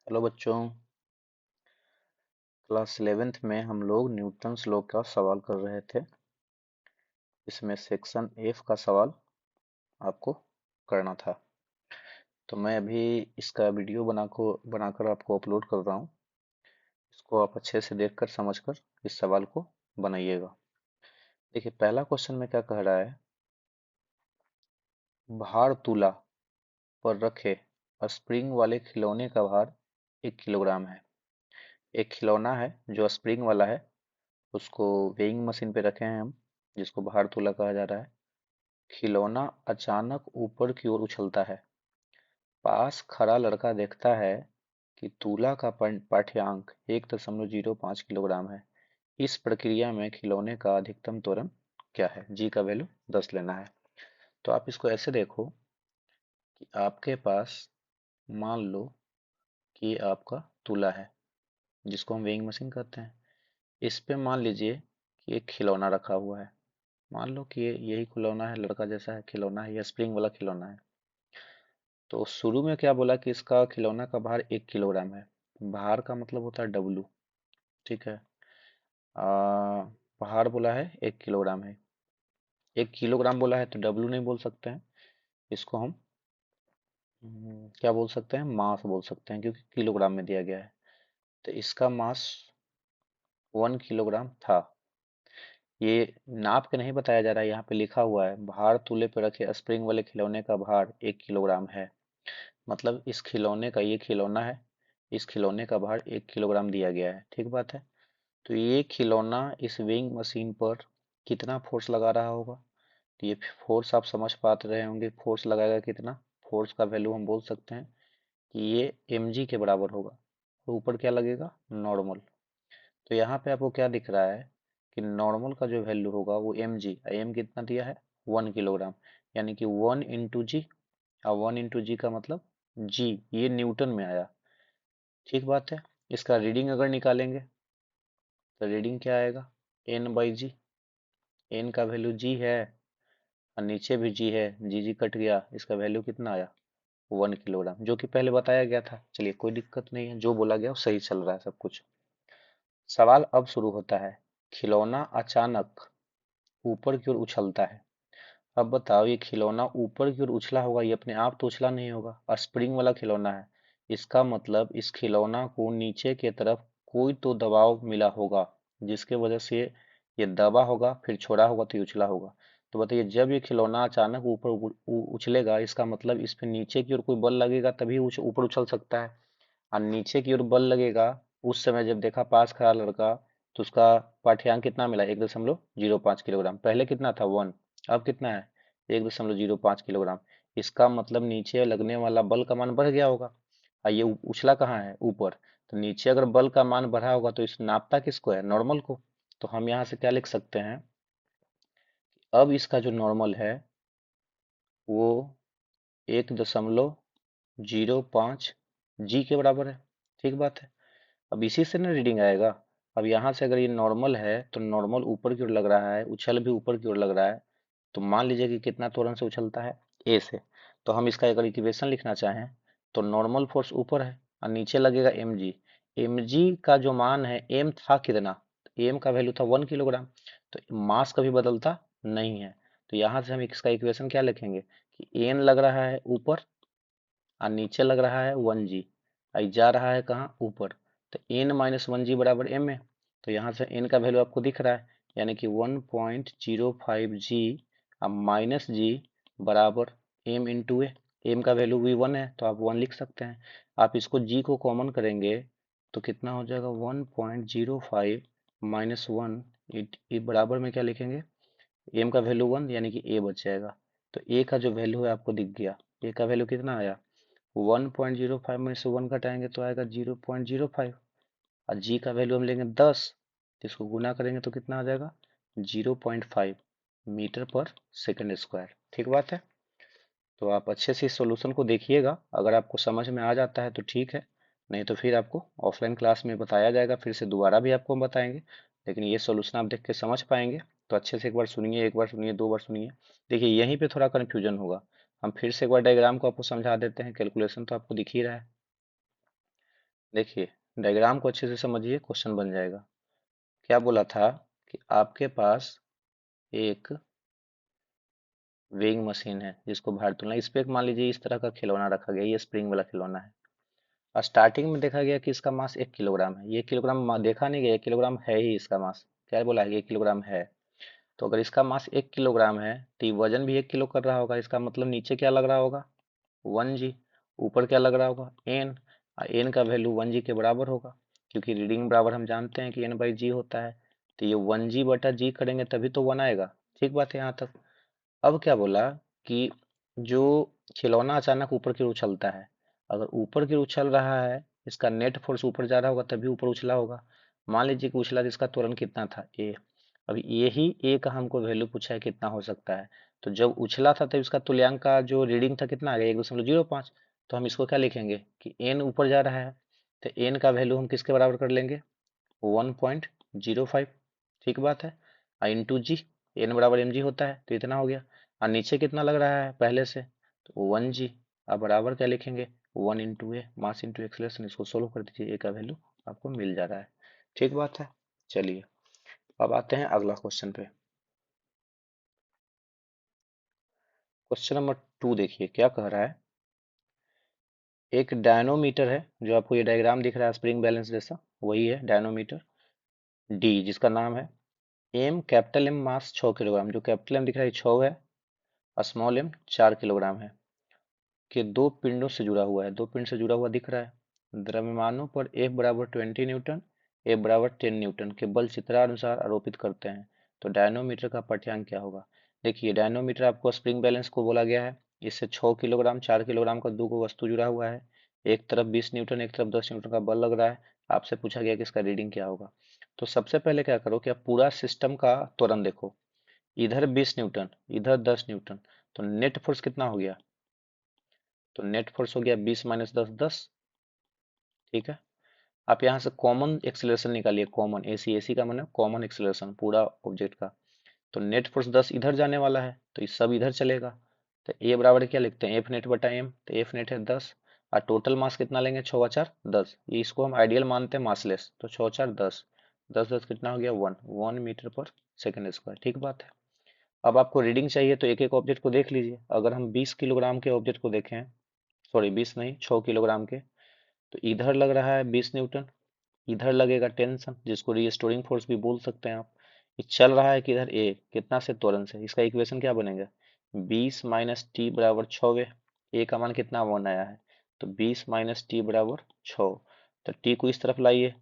Hello बच्चों। Class 11th में हम लोग न्यूटन्स लॉ का सवाल कर रहे थे। इसमें सेक्शन एफ का सवाल आपको करना था। तो मैं अभी इसका वीडियो बनाकर आपको अपलोड कर रहा हूँ। इसको आप अच्छे से देखकर समझकर इस सवाल को बनाइएगा। देखिए, पहला क्वेश्चन में क्या कह रहा है। भार तुला पर रखे स्प्रिंग वाले खिलौने का भार 1 किलोग्राम है। एक खिलौना है जो स्प्रिंग वाला है, उसको वेइंग मशीन पे रखे हैं हम, जिसको भार तुला कहा जा रहा है। खिलौना अचानक ऊपर की ओर उछलता है। पास खड़ा लड़का देखता है कि तुला का पाठ्यांक 1.05 किलोग्राम है। इस प्रक्रिया में खिलौने का अधिकतम त्वरण क्या है। जी का वैल्यू 10 लेना है। तो आप इसको ऐसे देखो कि आपके पास, मान लो कि ये आपका तुला है, जिसको हम वेइंग मशीन कहते हैं। इस पे मान लीजिए कि एक खिलौना रखा हुआ है। मान लो कि ये यही खिलौना है, लड़का जैसा है खिलौना है, या स्प्रिंग वाला खिलौना है। तो शुरू में क्या बोला कि इसका खिलौना का भार 1 किलोग्राम है। भार का मतलब होता है डब्लू। ठीक है। भार बोला है 1 किलोग्राम है। 1 किलोग्राम बोला है तो डब्लू नहीं बोल सकते हैं। इसको हम क्या बोल सकते हैं, मास बोल सकते हैं, क्योंकि किलोग्राम में दिया गया है। तो इसका मास 1 किलोग्राम था। ये नाप के नहीं बताया जा रहा है, यहाँ पे लिखा हुआ है भार तुले पे रखे स्प्रिंग वाले खिलौने का भार 1 किलोग्राम है। मतलब इस खिलौने का, ये खिलौना है, इस खिलौने का भार 1 किलोग्राम दिया गया है। ठीक बात है। तो ये खिलौना इस वेइंग मशीन पर कितना फोर्स लगा रहा होगा। तो ये फोर्स आप समझ पाते रहे होंगे। फोर्स लगाएगा कितना, फोर्स का वैल्यू हम बोल सकते हैं कि ये mg के बराबर होगा। और ऊपर क्या लगेगा, नॉर्मल। तो यहाँ पे आपको क्या दिख रहा है कि नॉर्मल का जो वैल्यू होगा वो mg, एम कितना दिया है, 1 किलोग्राम। यानी कि 1 × g। और 1 × g का मतलब g, ये न्यूटन में आया। ठीक बात है। इसका रीडिंग अगर निकालेंगे तो रीडिंग क्या आएगा, n/g। n का वैल्यू g है और नीचे भी g है, जी कट गया, इसका वैल्यू कितना आया, 1 किलोग्राम, जो कि पहले बताया गया था। चलिए, कोई दिक्कत नहीं है, जो बोला गया वो सही चल रहा है सब कुछ। सवाल अब शुरू होता है। खिलौना अचानक ऊपर की ओर उछलता है। अब बताओ, ये खिलौना ऊपर की ओर उछला होगा, ये अपने आप तो उछला नहीं होगा, और स्प्रिंग वाला खिलौना है। इसका मतलब इस खिलौना को नीचे की तरफ कोई तो दबाव मिला होगा, जिसके वजह से ये दबा होगा, फिर छोड़ा होगा तो ये उछला होगा। तो बताइए, जब ये खिलौना अचानक ऊपर उछलेगा, इसका मतलब इस पे नीचे की ओर कोई बल लगेगा, तभी ऊपर उछल सकता है। और नीचे की ओर बल लगेगा, उस समय जब देखा पास खड़ा लड़का, तो उसका पाठ्यांक कितना मिला, 1.05 किलोग्राम। पहले कितना था, 1। अब कितना है, 1.05 किलोग्राम। इसका मतलब नीचे लगने वाला बल का मान बढ़ गया होगा। और ये उछला कहाँ है, ऊपर। तो नीचे अगर बल का मान बढ़ा होगा तो इस नापता किसको है, नॉर्मल को। तो हम यहाँ से क्या लिख सकते हैं, अब इसका जो नॉर्मल है वो 1.05 जी के बराबर है। ठीक बात है। अब इसी से ना रीडिंग आएगा। अब यहाँ से अगर ये नॉर्मल है तो नॉर्मल ऊपर की ओर लग रहा है, उछल भी ऊपर की ओर लग रहा है। तो मान लीजिए कि कितना त्वरण से उछलता है, ए से। तो हम इसका अगर इक्वेशन लिखना चाहें तो नॉर्मल फोर्स ऊपर है और नीचे लगेगा mg। mg का जो मान है, m था कितना, m का वैल्यू था 1 किलोग्राम। तो मास कभी बदलता नहीं है। तो यहाँ से हम इसका इक्वेशन क्या लिखेंगे कि n लग रहा है ऊपर और नीचे लग रहा है 1g, आई जा रहा है कहाँ, ऊपर। तो n-1g बराबर m है। तो यहाँ से n का वैल्यू आपको दिख रहा है, यानी कि 1.05g अब माइनस जी बराबर m इंटू ए। एम का वैल्यू भी 1 है तो आप 1 लिख सकते हैं। आप इसको g को कॉमन करेंगे तो कितना हो जाएगा, 1.05 माइनस 1। ये बराबर में क्या लिखेंगे, m का वैल्यू 1, यानी कि a बच जाएगा। तो a का जो वैल्यू है आपको दिख गया। a का वैल्यू कितना आया, 1.05 में से 1 घटाएंगे तो आएगा 0.05। और जी का वैल्यू हम लेंगे 10, तो इसको गुना करेंगे तो कितना आ जाएगा, 0.5 मीटर पर सेकंड स्क्वायर। ठीक बात है। तो आप अच्छे से इस सॉल्यूशन को देखिएगा, अगर आपको समझ में आ जाता है तो ठीक है, नहीं तो फिर आपको ऑफलाइन क्लास में बताया जाएगा, फिर से दोबारा भी आपको हम बताएंगे। लेकिन ये सॉल्यूशन आप देख के समझ पाएंगे तो अच्छे से एक बार सुनिए, एक बार सुनिए, 2 बार सुनिए। देखिए, यहीं पे थोड़ा कन्फ्यूजन होगा। हम फिर से एक बार डायग्राम को आपको समझा देते हैं, कैलकुलेशन तो आपको दिख ही रहा है। देखिए, डायग्राम को अच्छे से समझिए, क्वेश्चन बन जाएगा। क्या बोला था कि आपके पास एक वेइंग मशीन है जिसको भार तोलना, इस पे एक मान लीजिए इस तरह का खिलौना रखा गया, ये स्प्रिंग वाला खिलौना है। और स्टार्टिंग में देखा गया कि इसका मास 1 किलोग्राम है। ये किलोग्राम देखा नहीं गया, 1 किलोग्राम है ही इसका मास। क्या बोला है, 1 किलोग्राम है। तो अगर इसका मास 1 किलोग्राम है तो ये वजन भी 1 किलो कर रहा होगा। इसका मतलब नीचे क्या लग रहा होगा, 1 जी। ऊपर क्या लग रहा होगा, एन। एन का वैल्यू 1 जी के बराबर होगा, क्योंकि रीडिंग बराबर हम जानते हैं कि n/g होता है। तो ये 1 जी/g करेंगे तभी तो 1 आएगा। ठीक बात है यहाँ तक। अब क्या बोला कि जो खिलौना अचानक ऊपर की ओर उछलता है, अगर ऊपर की ओर उछल रहा है, इसका नेट फोर्स ऊपर जा रहा होगा तभी ऊपर उछला होगा। मान लीजिए कि उछला, जिसका त्वरण कितना था, ए। अब यही ए का हमको वैल्यू पूछा है कितना हो सकता है। तो जब उछला था तब इसका तुल्यांक का जो रीडिंग था कितना आ गया, 1.05। तो हम इसको क्या लिखेंगे कि एन ऊपर जा रहा है, तो एन का वैल्यू हम किसके बराबर कर लेंगे, 1.05। ठीक बात है। इंटू जी, एन बराबर एम जी होता है, तो इतना हो गया। और नीचे कितना लग रहा है पहले से, तो 1 जी। अब बराबर क्या लिखेंगे, 1 इंटू ए, मास इंटू एक्सलेशन। इसको सोल्व कर दीजिए, ए का वैल्यू आपको मिल जा रहा है। ठीक बात है। चलिए, अब आते हैं अगला क्वेश्चन पे। क्वेश्चन नंबर 2 देखिए क्या कह रहा है। एक डायनोमीटर है, जो आपको ये डायग्राम दिख रहा है स्प्रिंग बैलेंस जैसा, वही है डायनोमीटर डी, जिसका नाम है एम। कैपिटल एम मास 6 किलोग्राम, जो कैपिटल एम दिख रहा है 6 है, स्मॉल एम 4 किलोग्राम है, के दो पिंडों से जुड़ा हुआ है। दो पिंड से जुड़ा हुआ दिख रहा है। द्रव्यमानों पर एफ बराबर 20 न्यूटन, एफ बराबर 10 न्यूटन के बल चित्रानुसार आरोपित करते हैं। तो डायनोमीटर का पाठ्यांक क्या होगा। देखिए, डायनोमीटर आपको स्प्रिंग बैलेंस को बोला गया है। इससे 6 किलोग्राम 4 किलोग्राम का दो को वस्तु जुड़ा हुआ है। एक तरफ 20 न्यूटन, एक तरफ 10 न्यूटन का बल लग रहा है। आपसे पूछा गया कि इसका रीडिंग क्या होगा। तो सबसे पहले क्या करो कि आप पूरा सिस्टम का त्वरण देखो। इधर 20 न्यूटन, इधर 10 न्यूटन, तो नेट फोर्स कितना हो गया, तो नेट फोर्स हो गया 20 - 10 10। ठीक है। आप यहाँ से कॉमन एक्सेलरेशन निकालिए, कॉमन एसी, एसी का मतलब कॉमन एक्सेलरेशन पूरा ऑब्जेक्ट का। तो नेट फोर्स 10 इधर जाने वाला है, तो ये सब इधर चलेगा। तो ए बराबर क्या लिखते हैं, एफ नेट बटा एम। तो एफ नेट है 10, और टोटल मास कितना लेंगे, 6 × 4 = 10। ये इसको हम आइडियल मानते हैं मासलेस, तो 6 × 4 = 10। 10 10 कितना हो गया, 1 मीटर पर सेकेंड स्क्वायर। ठीक बात है। अब आपको रीडिंग चाहिए तो एक एक ऑब्जेक्ट को देख लीजिए। अगर हम 20 किलोग्राम के ऑब्जेक्ट को देखें, सॉरी 20 नहीं, 6 किलोग्राम के, तो इधर लग रहा है 20 न्यूटन, इधर लगेगा टेंशन, जिसको रीस्टोरिंग फोर्स भी बोल सकते हैं आप। ये चल रहा है किधर, ए कितना से, त्वरण से। इसका इक्वेशन क्या बनेगा, 20 - t बराबर 6। ए का मान कितना 1 आया है, तो 20 - t बराबर 6। तो टी को इस तरफ लाइए,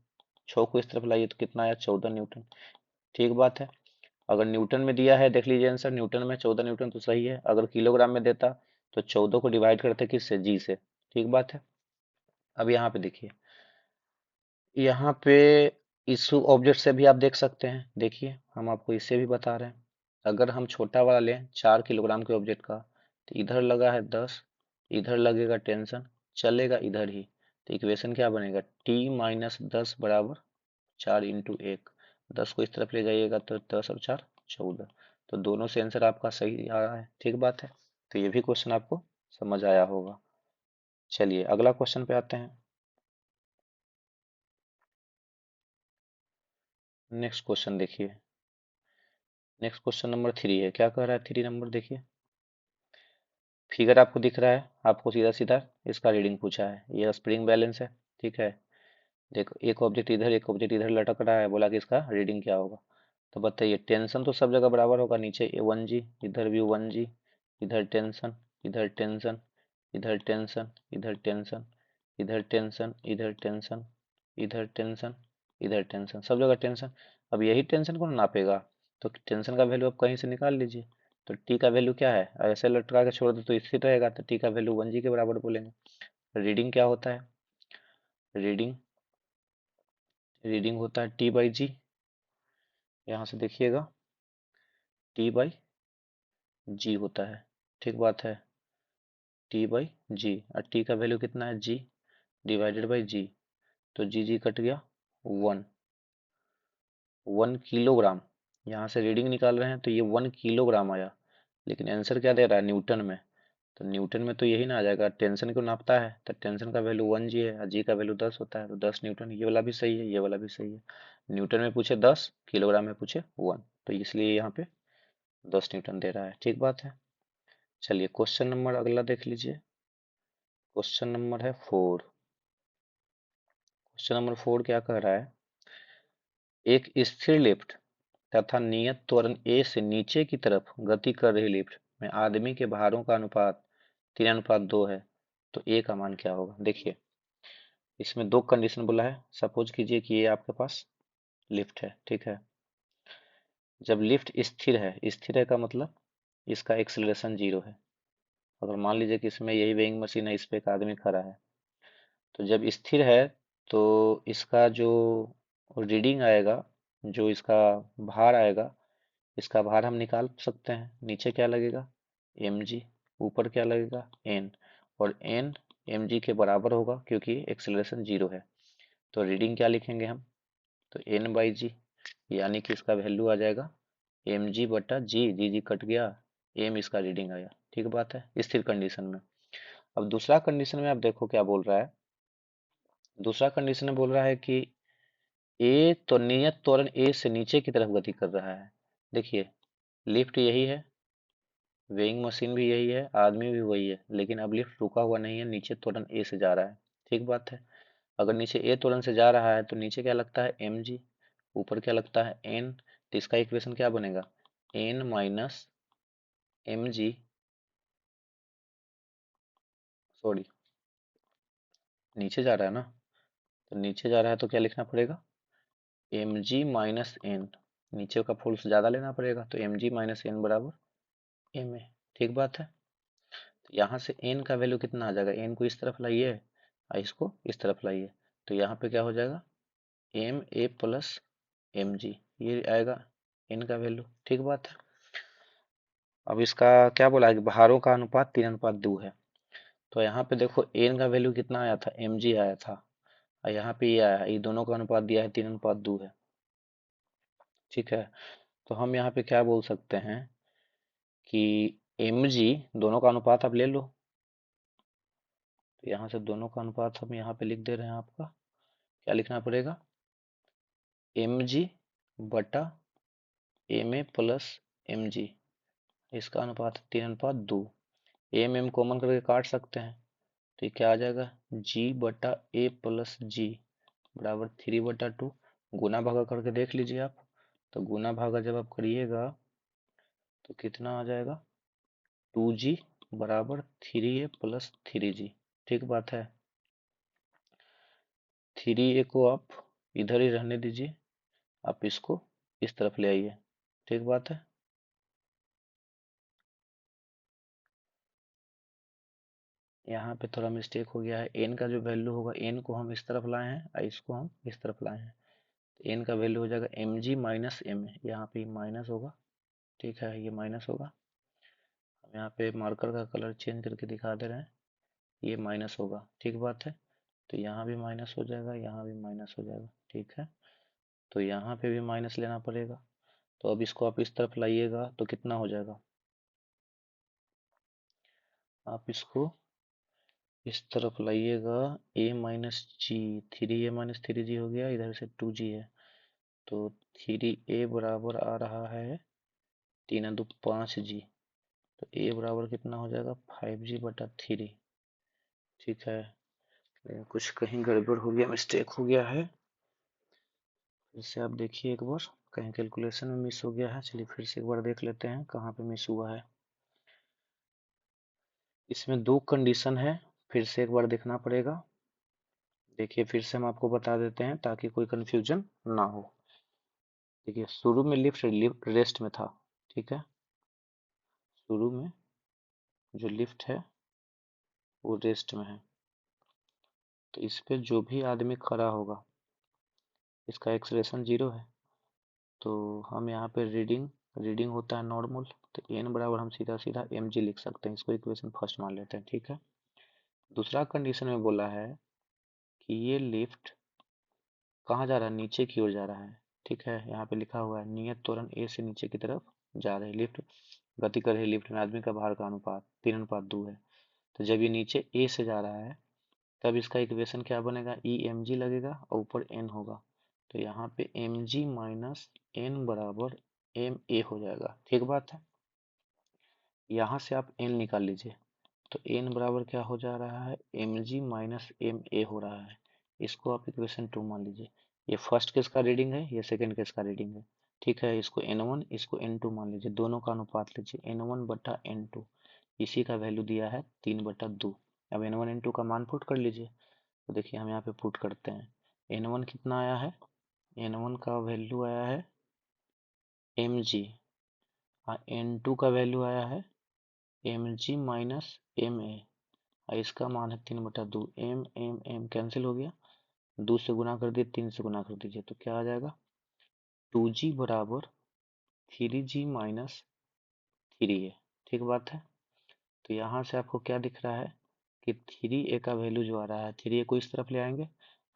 6 को इस तरफ लाइए, तो कितना आया, 14 न्यूटन। ठीक बात है। अगर न्यूटन में दिया है, देख लीजिए आंसर, न्यूटन में 14 न्यूटन तो सही है। अगर किलोग्राम में देता तो 14 को डिवाइड करते किससे, जी से। ठीक बात है। अब यहाँ पे देखिए, यहाँ पे इस ऑब्जेक्ट से भी आप देख सकते हैं। देखिए, हम आपको इससे भी बता रहे हैं। अगर हम छोटा वाला लें 4 किलोग्राम के ऑब्जेक्ट का, तो इधर लगा है 10, इधर लगेगा टेंशन, चलेगा इधर ही। तो इक्वेशन क्या बनेगा, t - 10 बराबर 4 × 1। 10 को इस तरफ ले जाइएगा तो 10 और 4 14। तो दोनों से आंसर आपका सही आ रहा है। ठीक बात है। तो ये भी क्वेश्चन आपको समझ आया होगा। चलिए अगला क्वेश्चन पे आते हैं। नेक्स्ट क्वेश्चन देखिए। नेक्स्ट क्वेश्चन नंबर 3 है। क्या कह रहा है 3 नंबर, देखिए फिगर आपको दिख रहा है, आपको सीधा सीधा इसका रीडिंग पूछा है। ये स्प्रिंग बैलेंस है। ठीक है। देखो, एक ऑब्जेक्ट इधर, एक ऑब्जेक्ट इधर लटक रहा है, बोला कि इसका रीडिंग क्या होगा। तो बताइए, टेंशन तो सब जगह बराबर होगा, नीचे 1 जी, इधर भी 1 जी, इधर टेंशन, इधर टेंशन, इधर टेंशन, इधर टेंशन, इधर टेंशन, इधर टेंशन, इधर टेंशन, इधर टेंशन, सब जगह टेंशन। अब यही टेंशन कौन नापेगा, तो टेंशन का वैल्यू आप कहीं से निकाल लीजिए। तो टी का वैल्यू क्या है, ऐसे लटका के छोड़ दो तो स्थिर रहेगा, तो टी का वैल्यू 1 जी के बराबर बोलेंगे। रीडिंग क्या होता है, रीडिंग रीडिंग होता है t/g। यहाँ से देखिएगा, t/g होता है। ठीक बात है, t/g। और t का वैल्यू कितना है, g डिवाइडेड बाई g। तो जी कट गया, 1। 1 किलोग्राम, यहाँ से रीडिंग निकाल रहे हैं तो ये 1 किलोग्राम आया, लेकिन आंसर क्या दे रहा है, न्यूटन में। तो न्यूटन में तो यही ना आ जाएगा, टेंशन को नापता है तो टेंशन का वैल्यू 1 जी है और जी का वैल्यू 10 होता है, तो 10 न्यूटन। ये वाला भी सही है, ये वाला भी सही है। न्यूटन में पूछे 10, किलोग्राम में पूछे 1, तो इसलिए यहाँ पे 10 न्यूटन दे रहा है। ठीक बात है। चलिए क्वेश्चन नंबर अगला देख लीजिए। क्वेश्चन नंबर है 4। क्वेश्चन नंबर 4 क्या कह रहा है, एक स्थिर लिफ्ट तथा नियत त्वरण ए से नीचे की तरफ गति कर रही लिफ्ट में आदमी के भारों का अनुपात 3:2 है, तो ए का मान क्या होगा। देखिए इसमें दो कंडीशन बोला है। सपोज कीजिए कि ये आपके पास लिफ्ट है, ठीक है। जब लिफ्ट स्थिर है, स्थिर है का मतलब इसका एक्सेलरेशन 0 है। अगर मान लीजिए कि इसमें यही वेइंग मशीन है, इस पे एक आदमी खड़ा है, तो जब स्थिर है तो इसका जो रीडिंग आएगा, जो इसका भार आएगा, इसका भार हम निकाल सकते हैं। नीचे क्या लगेगा, mg, ऊपर क्या लगेगा, n, और n mg के बराबर होगा क्योंकि एक्सेलरेशन 0 है। तो रीडिंग क्या लिखेंगे हम, तो n/g, यानी कि इसका वैल्यू आ जाएगा mg/g, जी कट गया, m इसका रीडिंग आया। ठीक बात है, स्थिर कंडीशन में। अब दूसरा कंडीशन में आप देखो क्या बोल रहा है। दूसरा कंडीशन में बोल रहा है कि ए तो नियत त्वरण ए से नीचे की तरफ गति कर रहा है। देखिए लिफ्ट यही है, वेइंग मशीन भी यही है, आदमी भी वही है, लेकिन अब लिफ्ट रुका हुआ नहीं है, नीचे त्वरण ए से जा रहा है। ठीक बात है। अगर नीचे ए त्वरण से जा रहा है तो नीचे क्या लगता है mg, ऊपर क्या लगता है n, तो इसका इक्वेशन क्या बनेगा, n माइनस mg, सॉरी नीचे जा रहा है ना, तो नीचे जा रहा है तो क्या लिखना पड़ेगा, mg माइनस n, नीचे का फोर्स ज्यादा लेना पड़ेगा, तो mg माइनस n बराबर ma। ठीक बात है। तो यहाँ से n का वैल्यू कितना आ जाएगा, n को इस तरफ लाइए और इसको इस तरफ लाइए, तो यहाँ पे क्या हो जाएगा M A plus M G, ये आएगा n का वैल्यू। ठीक बात है। अब इसका क्या बोला है कि भारों का अनुपात 3:2 है, तो यहाँ पे देखो n का वैल्यू कितना आया था, mg आया था, और यहाँ पे ये आया है, ये दोनों का अनुपात दिया है 3:2 है। ठीक है। तो हम यहाँ पे क्या बोल सकते हैं कि mg, दोनों का अनुपात आप ले लो, तो यहाँ से दोनों का अनुपात हम यहाँ पे लिख दे रहे हैं। आपका क्या लिखना पड़ेगा, mg बटा M A plus M G, इसका अनुपात 3:2। एम कॉमन करके काट सकते हैं, तो ये क्या आ जाएगा, g/a+g बराबर 3/2। गुना भागा करके देख लीजिए आप, तो गुना भागा जब आप करिएगा तो कितना आ जाएगा, 2g बराबर 3a+3g। ठीक बात है। 3a को आप इधर ही रहने दीजिए, आप इसको इस तरफ ले आइए। ठीक बात है। यहाँ पे थोड़ा मिस्टेक हो गया है, n का जो वैल्यू होगा, n को हम इस तरफ लाए हैं और इसको हम इस तरफ लाए हैं, तो n का वैल्यू हो जाएगा mg माइनस m, यहाँ पे माइनस होगा। ठीक है, ये माइनस होगा। हम यहाँ पे मार्कर का कलर चेंज करके दिखा दे रहे हैं, ये माइनस होगा। ठीक बात है। तो यहाँ भी माइनस हो जाएगा, यहाँ भी माइनस हो जाएगा। ठीक है, तो यहाँ पे भी माइनस लेना पड़ेगा, तो अब इसको आप इस तरफ लाइएगा तो कितना हो जाएगा, आप इसको इस तरफ लाइएगा, a-g, 3a-3g हो गया, इधर से 2g है, तो 3a बराबर आ रहा है 3×2=5g, तो a बराबर कितना हो जाएगा 5g/3। ठीक है, कुछ कहीं गड़बड़ हो गया, मिस्टेक हो गया है, फिर से आप देखिए एक बार, कहीं कैलकुलेशन में मिस हो गया है। चलिए फिर से एक बार देख लेते हैं कहाँ पे मिस हुआ है। इसमें दो कंडीशन है, फिर से एक बार देखना पड़ेगा। देखिए फिर से हम आपको बता देते हैं ताकि कोई कंफ्यूजन ना हो। देखिए शुरू में लिफ्ट रेस्ट में था, ठीक है, शुरू में जो लिफ्ट है वो रेस्ट में है, तो इस पे जो भी आदमी खड़ा होगा इसका एक्सलेशन 0 है, तो हम यहाँ पे रीडिंग रीडिंग होता है नॉर्मल, तो n बराबर हम सीधा सीधा mg लिख सकते हैं, इसको इक्वेशन फर्स्ट मान लेते हैं। ठीक है। दूसरा कंडीशन में बोला है कि ये लिफ्ट कहाँ जा रहा है, नीचे की ओर जा रहा है। ठीक है, यहाँ पे लिखा हुआ है नियत त्वरण ए से नीचे की तरफ जा रही लिफ्ट, गति कर रही लिफ्ट में आदमी का भार का अनुपात 3:2 है। तो जब ये नीचे ए से जा रहा है तब इसका इक्वेशन क्या बनेगा, ई एम जी लगेगा और ऊपर एन होगा। तो यहाँ पे एम जी माइनस एन बराबर एम ए हो जाएगा। ठीक बात है। यहाँ से आप एन निकाल लीजिए, तो एन बराबर क्या हो जा रहा है, M G minus M A हो रहा है। इसको आप इक्वेशन 2 मान लीजिए। ये फर्स्ट केस का रीडिंग है, ये सेकंड केस का रीडिंग है। ठीक है, इसको एन वन इसको एन टू मान लीजिए, दोनों का अनुपात लीजिए, एन वन बटा एन टू। इसी का वैल्यू दिया है 3/2। अब एन वन एन टू का मान पुट कर लीजिए। तो देखिए हम यहाँ पे पुट करते हैं। एन वन कितना आया है, एन वन का वैल्यू आया है एम जी, और एन टू का वैल्यू आया है M G minus M A. इसका मान है 3/2। एम एम एम कैंसिल हो गया, 2 से गुना कर दिए, 3 से गुना कर दीजिए, तो क्या आ जाएगा, 2g बराबर 3g माइनस 3 है। ठीक बात है। तो यहाँ से आपको क्या दिख रहा है कि 3a का वैल्यू जो आ रहा है, 3a को इस तरफ ले आएंगे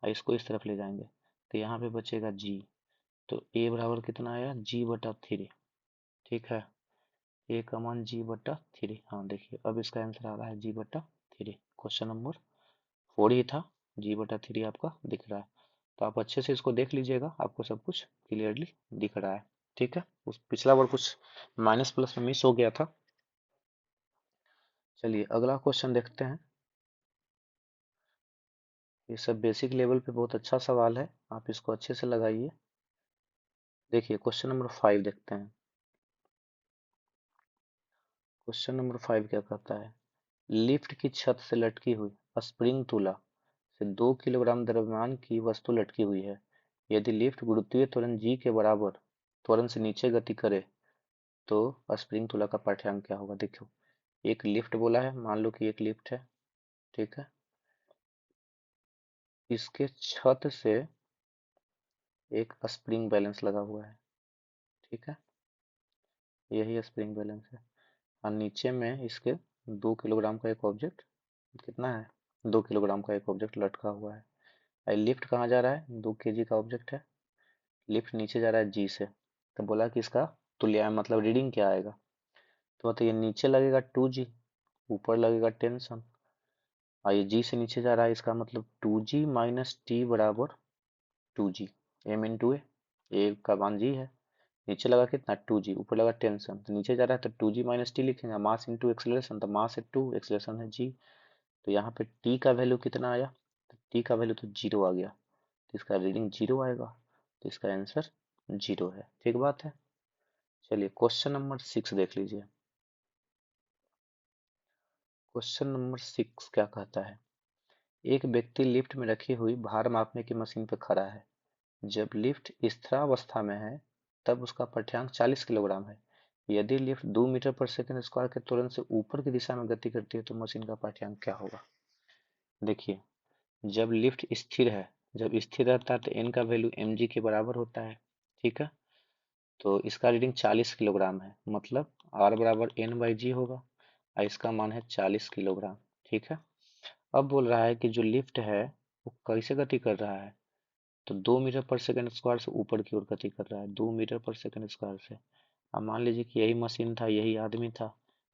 और इसको इस तरफ ले जाएंगे, तो यहाँ पे बचेगा g। तो a बराबर कितना आया, g/3। ठीक है, a का मान g/3। हाँ देखिए अब इसका आंसर आ रहा है g/3। क्वेश्चन नंबर 4 ही था, g/3 आपका दिख रहा है। तो आप अच्छे से इसको देख लीजिएगा, आपको सब कुछ क्लियरली दिख रहा है। ठीक है, उस पिछला बार कुछ माइनस प्लस में मिस हो गया था। चलिए अगला क्वेश्चन देखते हैं। ये सब बेसिक लेवल पे बहुत अच्छा सवाल है, आप इसको अच्छे से लगाइए। देखिए क्वेश्चन नंबर 5 देखते हैं। क्वेश्चन नंबर 5 क्या कहता है, लिफ्ट की छत से लटकी हुई स्प्रिंग तुला से 2 किलोग्राम द्रव्यमान की वस्तु लटकी हुई है। यदि लिफ्ट गुरुत्वीय त्वरण जी के बराबर त्वरण से नीचे गति करे तो स्प्रिंग तुला का पाठ्यांक क्या होगा। देखो एक लिफ्ट बोला है, मान लो कि एक लिफ्ट है। ठीक है, इसके छत से एक स्प्रिंग बैलेंस लगा हुआ है। ठीक है, यही स्प्रिंग बैलेंस है, और नीचे में इसके 2 किलोग्राम का एक ऑब्जेक्ट, कितना है, 2 किलोग्राम का एक ऑब्जेक्ट लटका हुआ है। और लिफ्ट कहाँ जा रहा है, 2 kg का ऑब्जेक्ट है, लिफ्ट नीचे जा रहा है जी से। तो बोला कि इसका तुल्य मतलब रीडिंग क्या आएगा। तो मतलब ये नीचे लगेगा 2g, ऊपर लगेगा टेंशन, और ये जी से नीचे जा रहा है, इसका मतलब 2g माइनस टी बराबर 2g। एम इन टू ए का मान जी है, नीचे लगा कितना 2g, ऊपर लगा टेंशन, तो नीचे जा रहा है तो 2g माइनस टी लिखेंगे, मास इंटू एक्सेलरेशन, तो मास है 2, एक्सेलरेशन है g। तो यहाँ पे t का वैल्यू कितना आया, तो t का वैल्यू तो 0 आ गया, तो इसका रीडिंग 0 आएगा, तो इसका आंसर 0 है। ठीक बात है। चलिए क्वेश्चन नंबर 6 देख लीजिए। क्वेश्चन नंबर 6 क्या कहता है, एक व्यक्ति लिफ्ट में रखी हुई भार मापने की मशीन पर खड़ा है। जब लिफ्ट स्थिरावस्था में है तब उसका पाठ्यांक 40 किलोग्राम है। यदि लिफ्ट 2 मीटर पर सेकंड स्क्वायर के त्वरण से ऊपर की दिशा में गति करती है तो मशीन का पाठ्यांक क्या होगा। देखिए जब लिफ्ट स्थिर है, जब स्थिर रहता है तो एन का वैल्यू एम जी के बराबर होता है। ठीक है, तो इसका रीडिंग 40 किलोग्राम है, मतलब आर बराबर एन बाई जी होगा, और इसका मान है 40 किलोग्राम। ठीक है, अब बोल रहा है कि जो लिफ्ट है वो कैसे गति कर रहा है, तो 2 मीटर पर सेकंड स्क्वायर से ऊपर की ओर गति कर रहा है, 2 मीटर पर सेकंड स्क्वायर से। अब मान लीजिए कि यही मशीन था, यही आदमी था,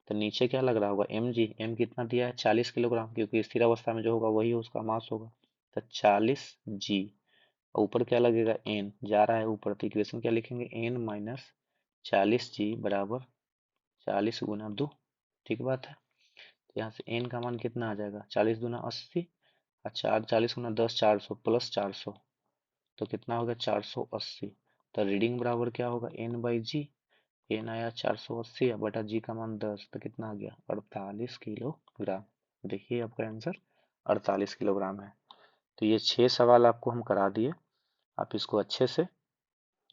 तो नीचे क्या लग रहा होगा, एम जी, एम कितना दिया है 40 किलोग्राम, क्योंकि स्थिर अवस्था में जो होगा वही उसका मास होगा, तो 40g। ऊपर क्या लगेगा, एन जा रहा है ऊपर, तो इक्वेशन क्या लिखेंगे, एन माइनस 40g बराबर 40 × 2। ठीक बात है। तो यहाँ से एन का मान कितना आ जाएगा, 40 × 2 = 80, और 40 × 10 400 प्लस 400, तो कितना होगा 480। तो रीडिंग बराबर क्या होगा, एन बाई जी, एन आया 480 बटा जी का मान 10, तो कितना आ गया 48 किलोग्राम। देखिए आपका आंसर 48 किलोग्राम है। तो ये 6 सवाल आपको हम करा दिए, आप इसको अच्छे से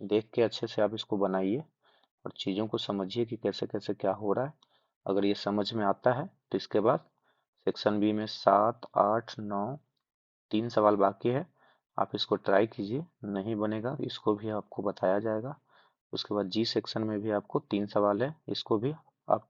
देख के अच्छे से आप इसको बनाइए और चीज़ों को समझिए कि कैसे कैसे क्या हो रहा है। अगर ये समझ में आता है तो इसके बाद सेक्शन बी में 7 8 9 3 सवाल बाकी है, आप इसको ट्राई कीजिए, नहीं बनेगा इसको भी आपको बताया जाएगा। उसके बाद जी सेक्शन में भी आपको 3 सवाल है, इसको भी